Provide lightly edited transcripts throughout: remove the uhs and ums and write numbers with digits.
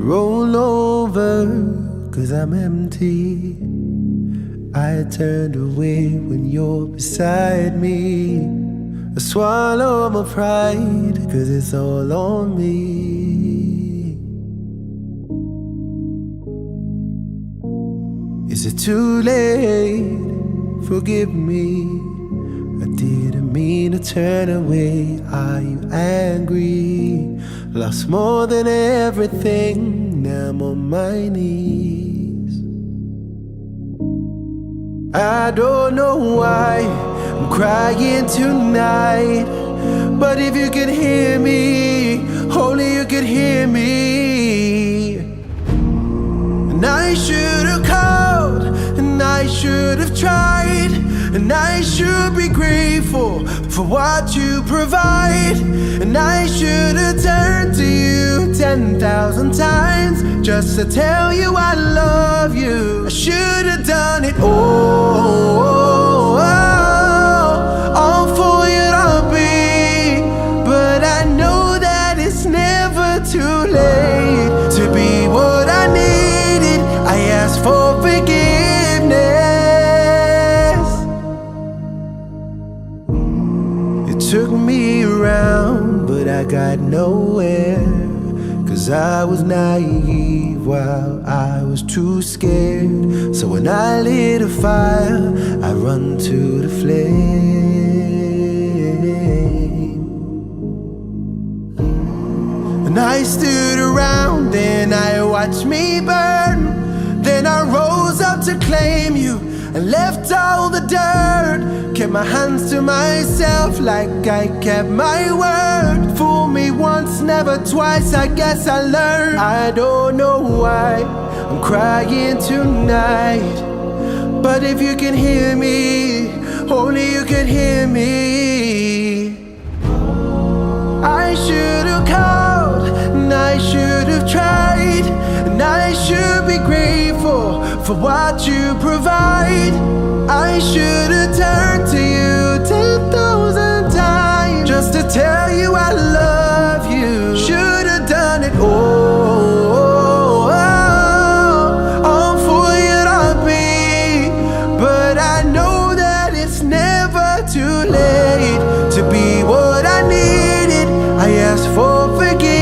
roll over, 'cause I'm empty. I turned away when you're beside me. I swallow my pride, 'cause it's all on me. Is it too late? Forgive me. I didn't mean to turn away. Are you angry? Lost more than everything. Now I'm on my knees. I don't know why I'm crying tonight, but if you could hear me, only you could hear me. And I should have called, and I should have tried, and I should be grateful for what you provide. And I should have turned to you 10,000 times just to tell you I love you. I should have done it all for you to be. But I know that it's never too late to be what I needed. I asked for forgiveness. It took me around, but I got nowhere, 'cause I was naive while I was too scared. So when I lit a fire, I run to the flame. And I stood around and I watched me burn. Then I rose up to claim you and left all the dirt. Kept my hands to myself like I kept my word. Fool me once, never twice, I guess I learned. I don't know why I'm crying tonight, but if you can hear me, only you can hear me. I should have called, and I should have tried, and I should be grateful for what you provide. I should have turned to you 10,000 times just to tell you I love you. Should have done it all for you to be. But I know that it's never too late to be what I needed. I asked for forgiveness.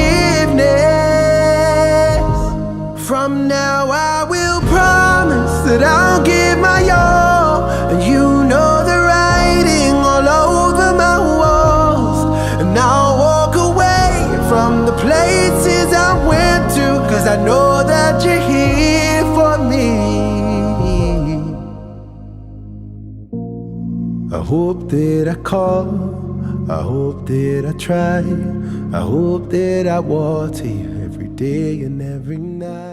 From now I will promise that I'll give my all, and you know the writing all over my walls. And I'll walk away from the places I went to, 'cause I know that you're here for me. I hope that I call, I hope that I try, I hope that I water you every day and every night.